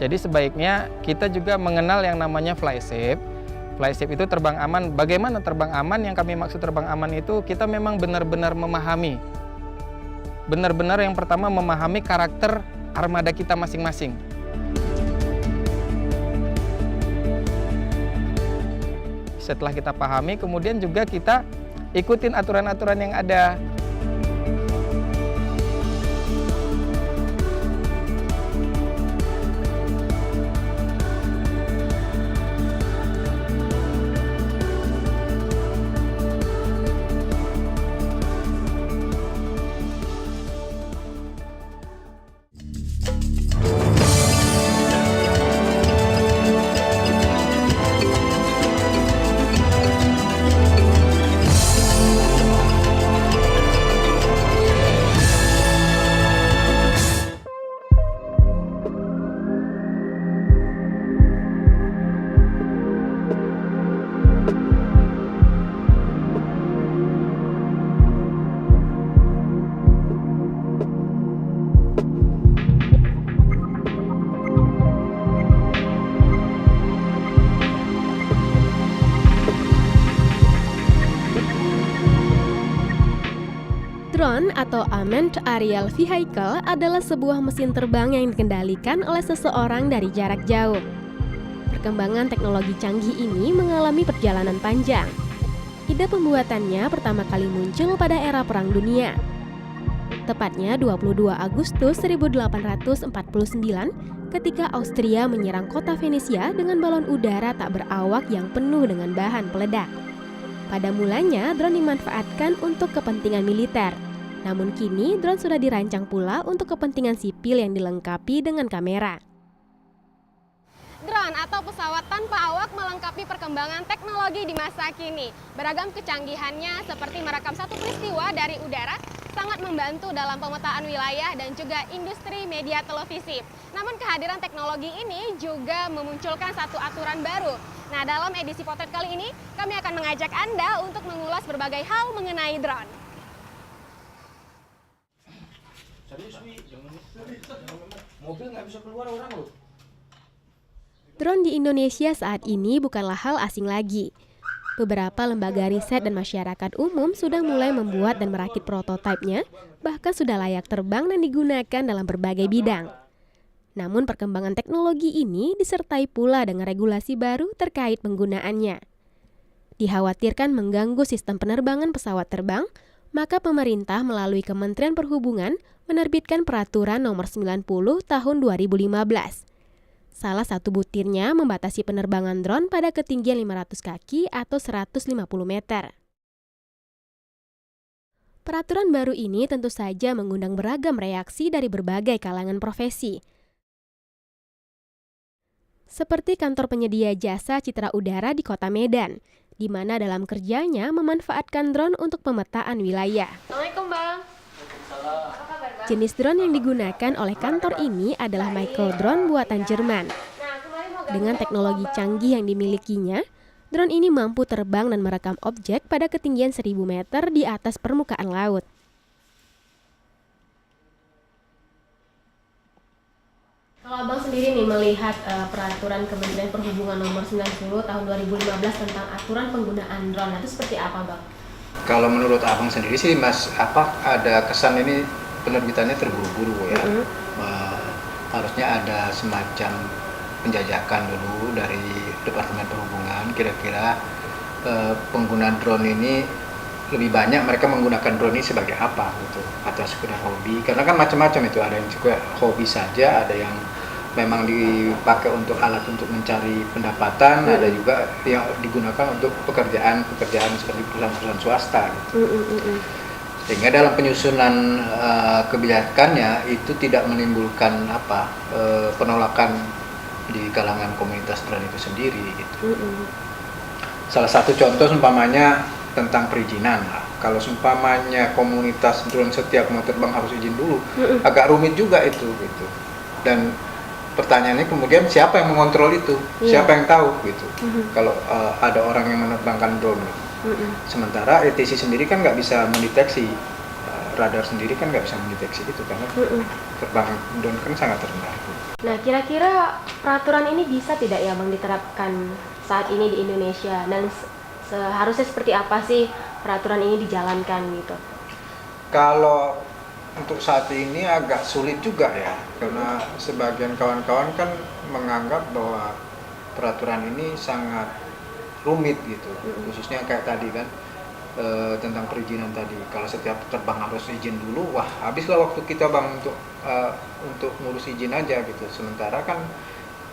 Jadi sebaiknya kita juga mengenal yang namanya fly safe. Fly safe itu terbang aman. Bagaimana terbang aman? Yang kami maksud terbang aman itu kita memang benar-benar memahami. Benar-benar yang pertama memahami karakter armada kita masing-masing. Setelah kita pahami, kemudian juga kita ikutin aturan-aturan yang ada. Drone atau Unmanned Aerial Vehicle adalah sebuah mesin terbang yang dikendalikan oleh seseorang dari jarak jauh. Perkembangan teknologi canggih ini mengalami perjalanan panjang. Ide pembuatannya pertama kali muncul pada era Perang Dunia. Tepatnya 22 Agustus 1849 ketika Austria menyerang kota Venesia dengan balon udara tak berawak yang penuh dengan bahan peledak. Pada mulanya, drone dimanfaatkan untuk kepentingan militer. Namun kini, drone sudah dirancang pula untuk kepentingan sipil yang dilengkapi dengan kamera. Drone atau pesawat tanpa awak melengkapi perkembangan teknologi di masa kini. Beragam kecanggihannya seperti merekam satu peristiwa dari udara, sangat membantu dalam pemetaan wilayah dan juga industri media televisi. Namun kehadiran teknologi ini juga memunculkan satu aturan baru. Nah, dalam edisi potret kali ini, kami akan mengajak Anda untuk mengulas berbagai hal mengenai drone. Mobil nggak bisa keluar orang loh. Drone di Indonesia saat ini bukanlah hal asing lagi. Beberapa lembaga riset dan masyarakat umum sudah mulai membuat dan merakit prototipenya, bahkan sudah layak terbang dan digunakan dalam berbagai bidang. Namun perkembangan teknologi ini disertai pula dengan regulasi baru terkait penggunaannya. Dikhawatirkan mengganggu sistem penerbangan pesawat terbang, maka pemerintah melalui Kementerian Perhubungan menerbitkan Peraturan Nomor 90 Tahun 2015. Salah satu butirnya membatasi penerbangan drone pada ketinggian 500 kaki atau 150 meter. Peraturan baru ini tentu saja mengundang beragam reaksi dari berbagai kalangan profesi. Seperti kantor penyedia jasa citra udara di Kota Medan, di mana dalam kerjanya memanfaatkan drone untuk pemetaan wilayah. Assalamualaikum, Bang. Jenis drone yang digunakan oleh kantor ini adalah micro drone buatan Jerman. Dengan teknologi canggih yang dimilikinya, drone ini mampu terbang dan merekam objek pada ketinggian 1000 meter di atas permukaan laut. Kalau Abang sendiri nih melihat peraturan Kementerian Perhubungan Nomor 90 Tahun 2015 tentang aturan penggunaan drone, itu seperti apa, Bang? Kalau menurut Abang sendiri sih, Mas, ada kesan ini penerbitannya terburu-buru ya. Harusnya ada semacam penjajakan dulu dari Departemen Perhubungan, kira-kira pengguna drone ini lebih banyak mereka menggunakan drone ini sebagai apa gitu, atau sekedar hobi, karena kan macam-macam itu, ada yang juga hobi saja, ada yang memang dipakai untuk alat untuk mencari pendapatan, ada juga yang digunakan untuk pekerjaan seperti perusahaan-perusahaan swasta gitu. Sehingga dalam penyusunan kebijakannya itu tidak menimbulkan penolakan di kalangan komunitas drone itu sendiri gitu. Salah satu contoh umpamanya tentang perizinan lah. Kalau umpamanya komunitas drone setiap mau terbang harus izin dulu, agak rumit juga itu gitu. Dan pertanyaannya kemudian siapa yang mengontrol itu? Siapa yang tahu gitu? Kalau ada orang yang menerbangkan drone. Sementara ATC sendiri kan nggak bisa mendeteksi radar sendiri kan nggak bisa mendeteksi itu karena terbang drone kan sangat rendah. Nah, kira-kira peraturan ini bisa tidak ya Bang diterapkan saat ini di Indonesia, dan seharusnya seperti apa sih peraturan ini dijalankan gitu? Kalau untuk saat ini agak sulit juga ya, karena sebagian kawan-kawan kan menganggap bahwa peraturan ini sangat rumit gitu, khususnya kayak tadi kan tentang perizinan tadi. Kalau setiap terbang harus izin dulu, wah habislah waktu kita Bang untuk ngurus izin aja gitu. Sementara kan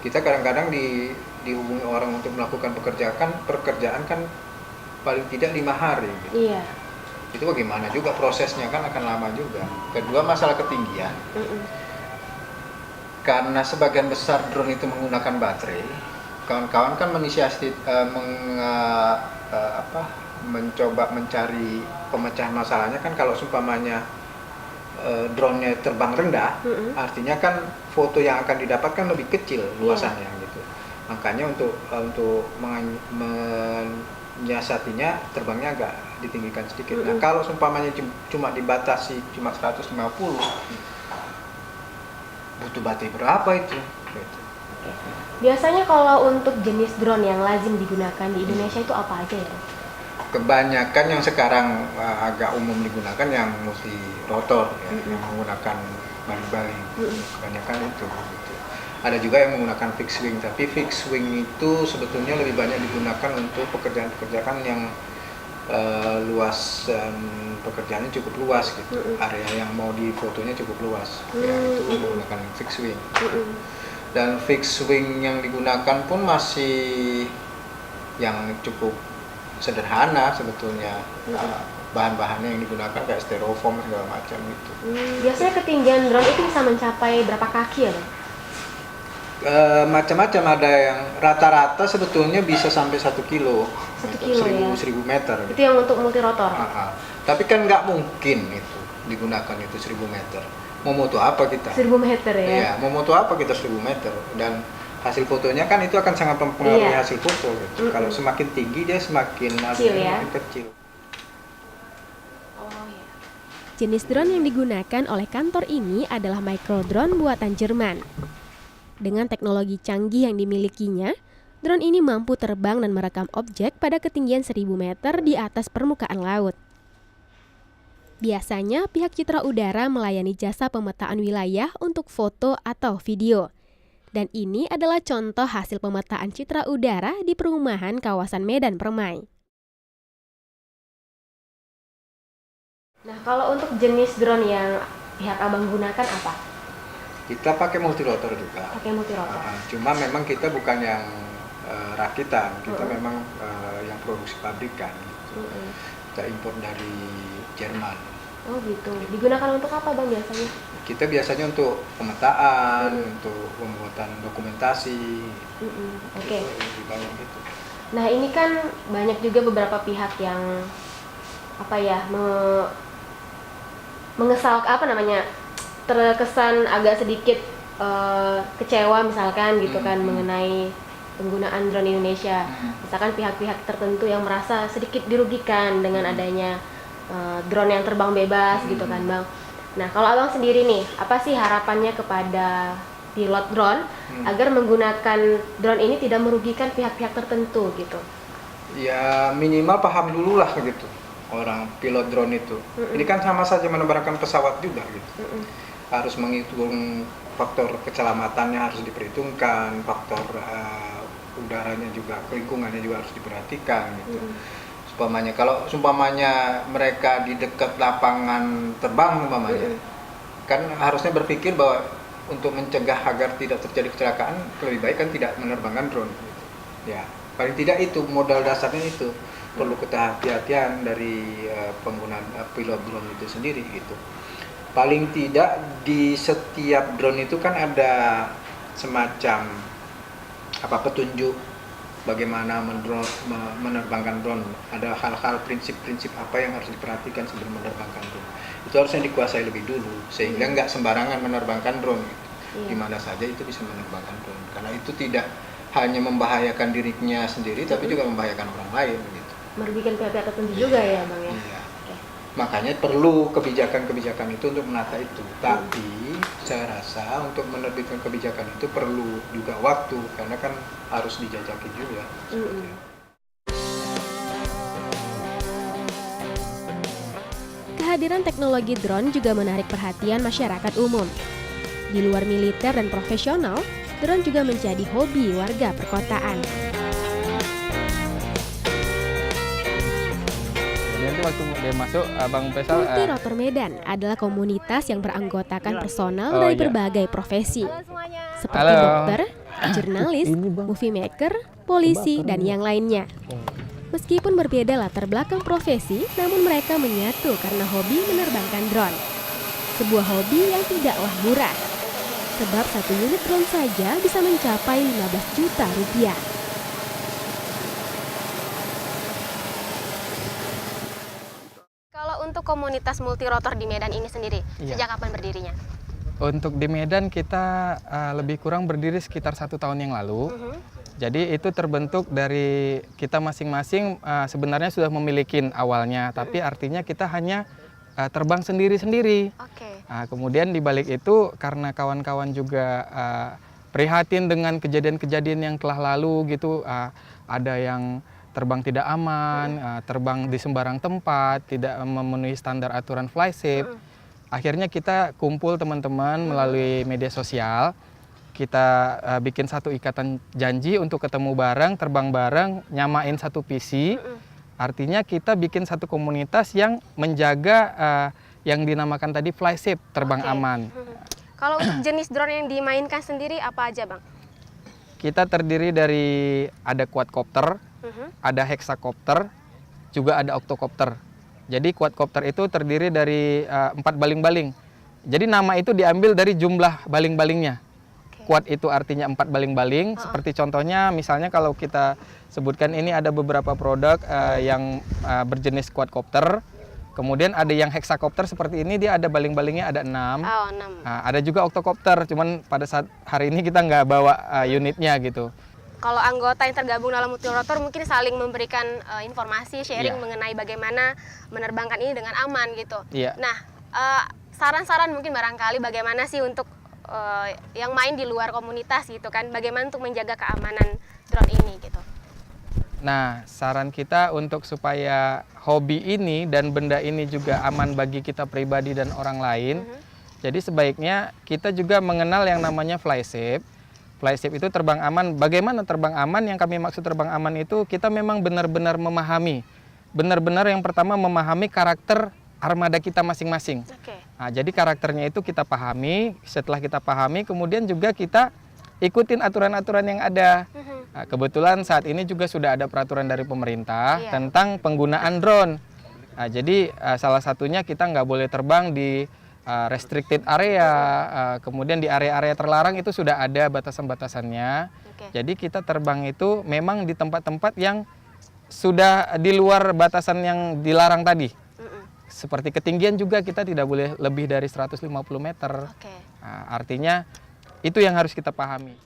kita kadang-kadang dihubungi orang untuk melakukan pekerjaan kan paling tidak 5 hari gitu. Iya. Itu bagaimana juga prosesnya kan akan lama juga. Kedua, masalah ketinggian. Karena sebagian besar drone itu menggunakan baterai, kawan-kawan kan mencoba mencari pemecahan masalahnya kan. Kalau seumpamanya drone-nya terbang rendah, artinya kan foto yang akan didapatkan lebih kecil luasannya gitu. Makanya untuk menyiasatinya terbangnya agak ditinggikan sedikit. Nah, kalau seumpamanya cuma dibatasi cuma 150, butuh baterai berapa itu? Gitu. Biasanya kalau untuk jenis drone yang lazim digunakan di Indonesia itu apa aja ya? Kebanyakan yang sekarang agak umum digunakan yang multi rotor ya, yang menggunakan baling-baling. Kebanyakan itu gitu. Ada juga yang menggunakan fixed wing, tapi fixed wing itu sebetulnya lebih banyak digunakan untuk pekerjaan-pekerjaan yang luas, pekerjaannya cukup luas gitu. Area yang mau difotonya cukup luas. Ya, itu menggunakan fixed wing. Dan fixed wing yang digunakan pun masih yang cukup sederhana sebetulnya. Bahan-bahannya yang digunakan kayak styrofoam segala macam gitu. Biasanya ketinggian drone itu bisa mencapai berapa kaki ya? Macam-macam, ada yang rata-rata sebetulnya bisa sampai 1 kilo, 1000 meter. Itu yang untuk multirotor. Tapi kan nggak mungkin itu digunakan itu 1000 meter. Mau moto apa kita? 1000 meter ya? Iya, mau moto apa kita 1000 meter? Dan hasil fotonya kan itu akan sangat mempengaruhi hasil foto gitu. Kalau semakin tinggi dia semakin hasilnya makin kecil. Jenis drone yang digunakan oleh kantor ini adalah micro drone buatan Jerman. Dengan teknologi canggih yang dimilikinya, drone ini mampu terbang dan merekam objek pada ketinggian 1000 meter di atas permukaan laut. Biasanya pihak Citra Udara melayani jasa pemetaan wilayah untuk foto atau video. Dan ini adalah contoh hasil pemetaan Citra Udara di perumahan kawasan Medan Permai. Nah, kalau untuk jenis drone yang pihak Abang gunakan apa? Kita pakai multirotor juga. Pakai multirotor. Cuma memang kita bukan yang rakitan, kita memang yang produksi pabrikan. Gitu. Kita impor dari Jerman. Oh gitu. Digunakan untuk apa Bang biasanya? Kita biasanya untuk pemetaan, untuk pembuatan dokumentasi. Oke. Lebih banyak gitu. Nah ini kan banyak juga beberapa pihak yang terkesan agak sedikit kecewa misalkan gitu kan mengenai penggunaan drone Indonesia. Misalkan pihak-pihak tertentu yang merasa sedikit dirugikan dengan adanya drone yang terbang bebas gitu kan Bang. Nah kalau Abang sendiri nih, apa sih harapannya kepada pilot drone agar menggunakan drone ini tidak merugikan pihak-pihak tertentu gitu? Ya minimal paham dulu lah gitu orang pilot drone itu. Ini kan sama saja menerbangkan pesawat juga gitu. Harus menghitung faktor keselamatannya, harus diperhitungkan, faktor udaranya juga, lingkungannya juga harus diperhatikan gitu. Kalau umpamanya mereka di dekat lapangan terbang umpamanya, kan harusnya berpikir bahwa untuk mencegah agar tidak terjadi kecelakaan lebih baik kan tidak menerbangkan drone. Gitu. Ya, paling tidak itu modal dasarnya itu. Perlu kehati-hatian dari penggunaan pilot drone itu sendiri gitu. Paling tidak di setiap drone itu kan ada semacam petunjuk bagaimana menerbangkan drone. Ada hal-hal prinsip-prinsip apa yang harus diperhatikan sebelum menerbangkan drone. Itu harusnya dikuasai lebih dulu sehingga nggak sembarangan menerbangkan drone gitu. Di mana saja itu bisa menerbangkan drone. Karena itu tidak hanya membahayakan dirinya sendiri tapi juga membahayakan orang lain gitu. Merugikan pihak-pihak tertentu juga ya Bang ya? Iya. Oke. Makanya perlu kebijakan-kebijakan itu untuk menata itu. Tapi saya rasa untuk menerbitkan kebijakan itu perlu juga waktu, karena kan harus dijajaki juga. Kehadiran teknologi drone juga menarik perhatian masyarakat umum. Di luar militer dan profesional, drone juga menjadi hobi warga perkotaan. Jadi nanti waktu dia masuk, Bang Faisal, Multi Rotor Medan adalah komunitas yang beranggotakan personal Oh, dari iya. berbagai profesi, Halo semuanya. seperti Halo. dokter, jurnalis, movie maker, polisi, dan yang lainnya. Meskipun berbeda latar belakang profesi, namun mereka menyatu karena hobi menerbangkan drone. Sebuah hobi yang tidaklah murah, sebab satu unit drone saja bisa mencapai 15 juta rupiah. Kalau untuk komunitas multirotor di Medan ini sendiri, Iya. sejak kapan berdirinya? Untuk di Medan kita lebih kurang berdiri sekitar 1 tahun yang lalu. Jadi itu terbentuk dari kita masing-masing sebenarnya sudah memiliki awalnya, tapi artinya kita hanya terbang sendiri-sendiri. Oke. Kemudian di balik itu karena kawan-kawan juga prihatin dengan kejadian-kejadian yang telah lalu gitu, ada yang terbang tidak aman, terbang di sembarang tempat, tidak memenuhi standar aturan fly safe. Akhirnya kita kumpul teman-teman melalui media sosial, kita bikin satu ikatan janji untuk ketemu bareng, terbang bareng, nyamain satu visi. Artinya kita bikin satu komunitas yang menjaga yang dinamakan tadi fly safe, terbang Oke. aman. Kalau untuk jenis drone yang dimainkan sendiri apa aja, Bang? Kita terdiri dari ada quadcopter, ada hexacopter, juga ada octocopter. Jadi quadcopter itu terdiri dari 4 baling-baling. Jadi nama itu diambil dari jumlah baling-balingnya. Quad itu artinya 4 baling-baling. Seperti contohnya misalnya kalau kita sebutkan ini ada beberapa produk yang berjenis quadcopter. Kemudian ada yang hexacopter seperti ini, dia ada baling-balingnya ada 6. Oh, 6. Ada juga octocopter, cuman pada saat hari ini kita nggak bawa unitnya gitu. Kalau anggota yang tergabung dalam multirotor mungkin saling memberikan informasi, sharing Iya. mengenai bagaimana menerbangkan ini dengan aman gitu. Iya. Nah, saran-saran mungkin barangkali bagaimana sih untuk yang main di luar komunitas gitu kan, bagaimana untuk menjaga keamanan drone ini gitu. Nah, saran kita untuk supaya hobi ini dan benda ini juga aman bagi kita pribadi dan orang lain. Jadi sebaiknya kita juga mengenal yang namanya fly safe. Fly safe itu terbang aman. Bagaimana terbang aman? Yang kami maksud terbang aman itu kita memang benar-benar memahami. Benar-benar yang pertama memahami karakter armada kita masing-masing. Oke. Nah, jadi karakternya itu kita pahami. Setelah kita pahami, kemudian juga kita ikutin aturan-aturan yang ada. Nah, kebetulan saat ini juga sudah ada peraturan dari pemerintah Iya. tentang penggunaan drone. Nah, jadi salah satunya kita nggak boleh terbang di restricted area, kemudian di area-area terlarang itu sudah ada batasan-batasannya. Oke. Jadi kita terbang itu memang di tempat-tempat yang sudah di luar batasan yang dilarang tadi. Seperti ketinggian juga kita tidak boleh lebih dari 150 meter. Oke. Nah, artinya itu yang harus kita pahami.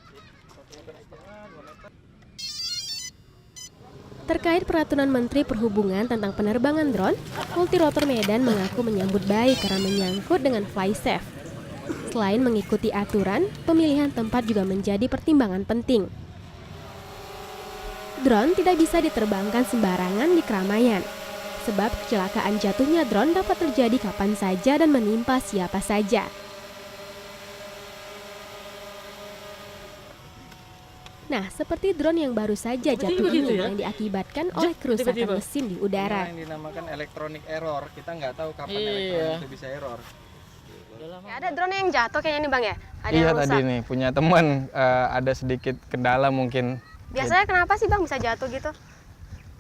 Terkait peraturan Menteri Perhubungan tentang penerbangan drone, Multirotor Medan mengaku menyambut baik karena menyangkut dengan fly safe. Selain mengikuti aturan, pemilihan tempat juga menjadi pertimbangan penting. Drone tidak bisa diterbangkan sembarangan di keramaian, sebab kecelakaan jatuhnya drone dapat terjadi kapan saja dan menimpa siapa saja. Nah, seperti drone yang baru saja jatuh ini yang diakibatkan oleh kerusakan mesin di udara. Yang dinamakan electronic error. Kita nggak tahu kapan elektronik itu bisa error. Ya, ada drone yang jatuh kayaknya nih Bang ya? Ada Iya yang rusak. tadi nih punya teman ada sedikit kendala mungkin. Biasanya kenapa sih Bang bisa jatuh gitu?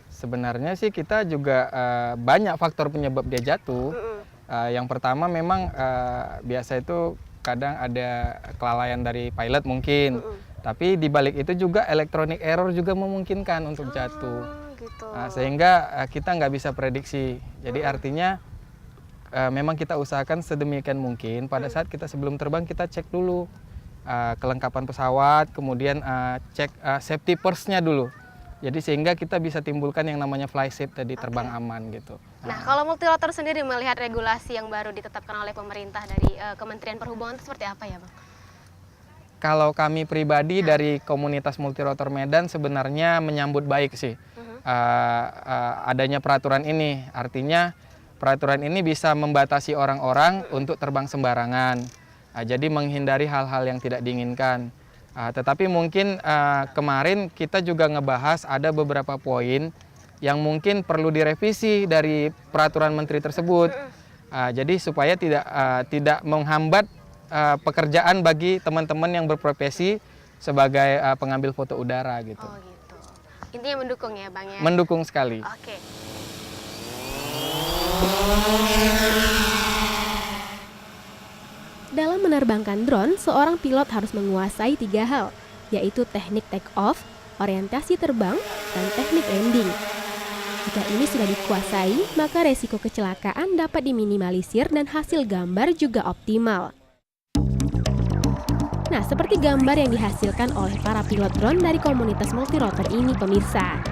Sebenarnya sih kita juga banyak faktor penyebab dia jatuh. Yang pertama memang biasa itu kadang ada kelalaian dari pilot mungkin. Tapi di balik itu juga electronic error juga memungkinkan untuk jatuh. Gitu. Sehingga kita nggak bisa prediksi. Jadi artinya memang kita usahakan sedemikian mungkin pada saat kita sebelum terbang kita cek dulu kelengkapan pesawat, kemudian cek safety first-nya dulu. Jadi sehingga kita bisa timbulkan yang namanya fly safe tadi, terbang aman gitu. Nah, kalau multirotor sendiri melihat regulasi yang baru ditetapkan oleh pemerintah dari Kementerian Perhubungan itu seperti apa ya, Bang? Kalau kami pribadi dari komunitas multirotor Medan sebenarnya menyambut baik sih adanya peraturan ini. Artinya peraturan ini bisa membatasi orang-orang untuk terbang sembarangan. Jadi menghindari hal-hal yang tidak diinginkan. Tetapi mungkin kemarin kita juga ngebahas ada beberapa poin yang mungkin perlu direvisi dari peraturan menteri tersebut. Jadi supaya tidak menghambat pekerjaan bagi teman-teman yang berprofesi sebagai pengambil foto udara gitu. Oh gitu. Intinya mendukung ya, Bang ya? Mendukung sekali. Oke. Dalam menerbangkan drone, seorang pilot harus menguasai 3 hal, yaitu teknik take off, orientasi terbang, dan teknik landing. Jika ini sudah dikuasai, maka resiko kecelakaan dapat diminimalisir dan hasil gambar juga optimal. Nah, seperti gambar yang dihasilkan oleh para pilot drone dari komunitas multirotor ini, pemirsa.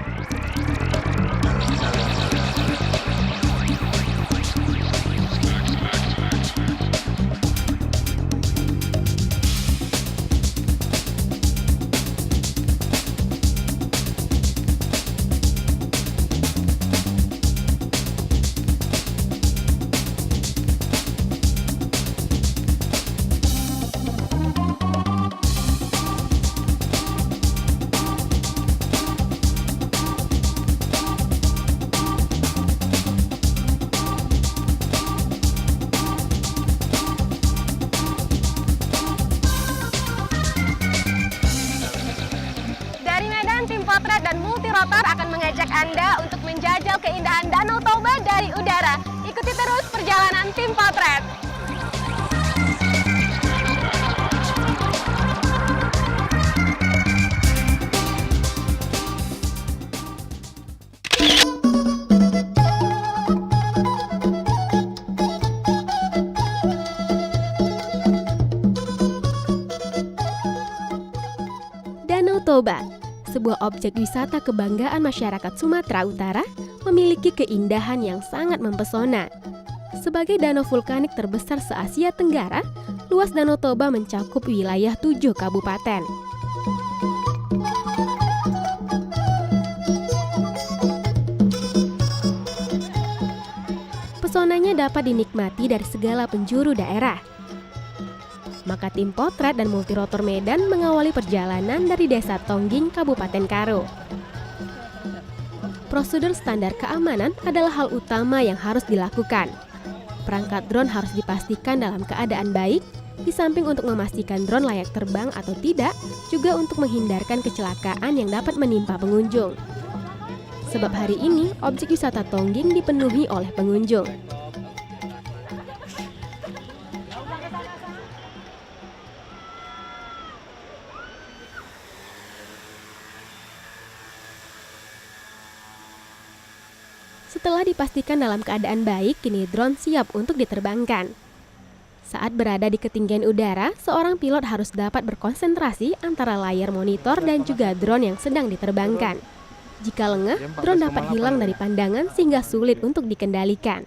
Potret dan Multirotor akan mengajak Anda untuk menjajal keindahan Danau Toba dari udara. Ikuti terus perjalanan tim Potret. Danau Toba, sebuah objek wisata kebanggaan masyarakat Sumatera Utara, memiliki keindahan yang sangat mempesona. Sebagai danau vulkanik terbesar se-Asia Tenggara, luas Danau Toba mencakup wilayah 7 kabupaten. Pesonanya dapat dinikmati dari segala penjuru daerah. Maka tim Potret dan Multirotor Medan mengawali perjalanan dari Desa Tongging, Kabupaten Karo. Prosedur standar keamanan adalah hal utama yang harus dilakukan. Perangkat drone harus dipastikan dalam keadaan baik, di samping untuk memastikan drone layak terbang atau tidak, juga untuk menghindarkan kecelakaan yang dapat menimpa pengunjung. Sebab hari ini, objek wisata Tongging dipenuhi oleh pengunjung. Setelah dipastikan dalam keadaan baik, kini drone siap untuk diterbangkan. Saat berada di ketinggian udara, seorang pilot harus dapat berkonsentrasi antara layar monitor dan juga drone yang sedang diterbangkan. Jika lengah, drone dapat hilang dari pandangan sehingga sulit untuk dikendalikan.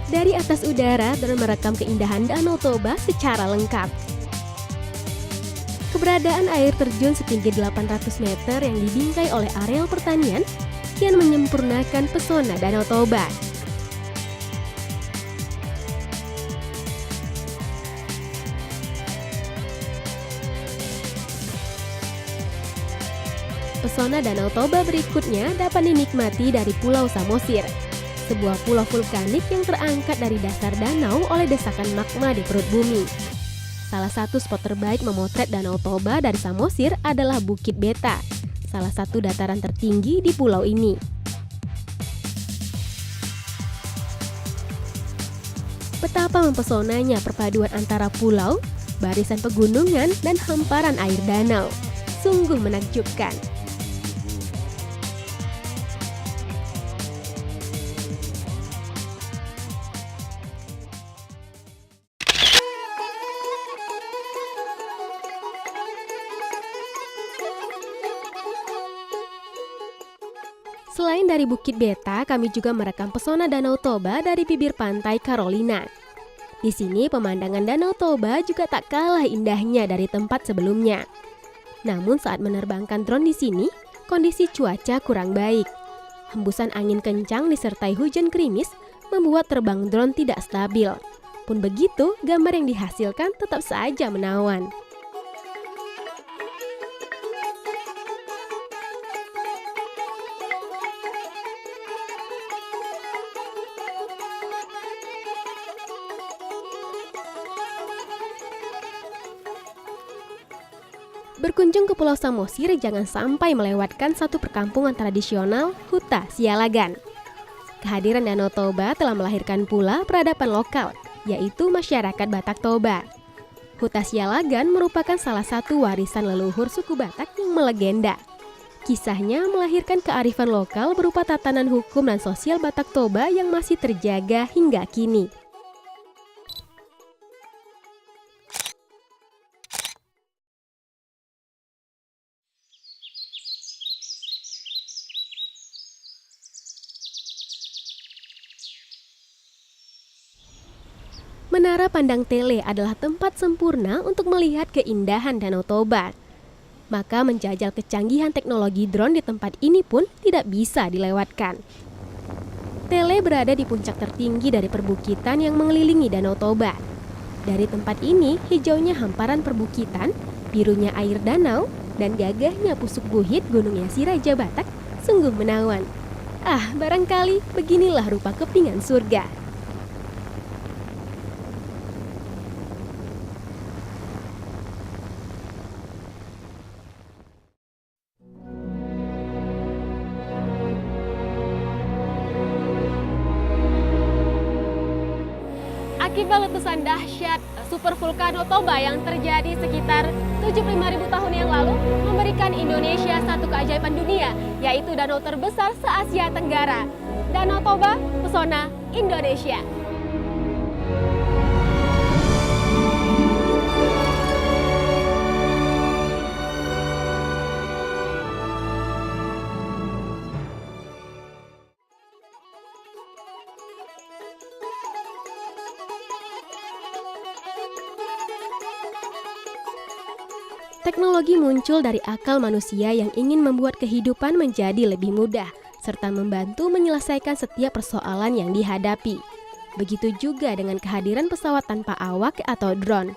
Dari atas udara, drone merekam keindahan Danau Toba secara lengkap. Keberadaan air terjun setinggi 800 meter yang dibingkai oleh areal pertanian kian menyempurnakan pesona Danau Toba. Pesona Danau Toba berikutnya dapat dinikmati dari Pulau Samosir, sebuah pulau vulkanik yang terangkat dari dasar danau oleh desakan magma di perut bumi. Salah satu spot terbaik memotret Danau Toba dari Samosir adalah Bukit Beta, salah satu dataran tertinggi di pulau ini. Betapa mempesonanya perpaduan antara pulau, barisan pegunungan, dan hamparan air danau. Sungguh menakjubkan. Selain dari Bukit Beta, kami juga merekam pesona Danau Toba dari bibir pantai Carolina. Di sini pemandangan Danau Toba juga tak kalah indahnya dari tempat sebelumnya. Namun saat menerbangkan drone di sini, kondisi cuaca kurang baik. Hembusan angin kencang disertai hujan gerimis membuat terbang drone tidak stabil. Pun begitu, gambar yang dihasilkan tetap saja menawan. Berkunjung ke Pulau Samosir, jangan sampai melewatkan satu perkampungan tradisional, Huta Sialagan. Kehadiran Danau Toba telah melahirkan pula peradaban lokal, yaitu masyarakat Batak Toba. Huta Sialagan merupakan salah satu warisan leluhur suku Batak yang melegenda. Kisahnya melahirkan kearifan lokal berupa tatanan hukum dan sosial Batak Toba yang masih terjaga hingga kini. Menara Pandang Tele adalah tempat sempurna untuk melihat keindahan Danau Toba. Maka menjajal kecanggihan teknologi drone di tempat ini pun tidak bisa dilewatkan. Tele berada di puncak tertinggi dari perbukitan yang mengelilingi Danau Toba. Dari tempat ini, hijaunya hamparan perbukitan, birunya air danau, dan gagahnya pusuk buhit Gunung Yasi Raja Batak sungguh menawan. Barangkali beginilah rupa kepingan surga. Akibat letusan dahsyat super vulkano Toba yang terjadi sekitar 75.000 tahun yang lalu memberikan Indonesia satu keajaiban dunia, yaitu danau terbesar se-Asia Tenggara. Danau Toba, pesona Indonesia. Teknologi muncul dari akal manusia yang ingin membuat kehidupan menjadi lebih mudah, serta membantu menyelesaikan setiap persoalan yang dihadapi. Begitu juga dengan kehadiran pesawat tanpa awak atau drone.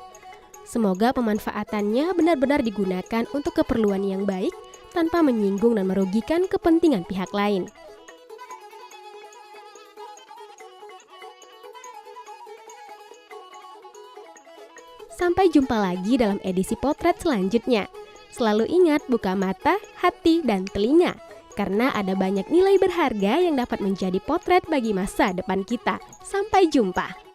Semoga pemanfaatannya benar-benar digunakan untuk keperluan yang baik, tanpa menyinggung dan merugikan kepentingan pihak lain. Sampai jumpa lagi dalam edisi potret selanjutnya. Selalu ingat buka mata, hati, dan telinga. Karena ada banyak nilai berharga yang dapat menjadi potret bagi masa depan kita. Sampai jumpa.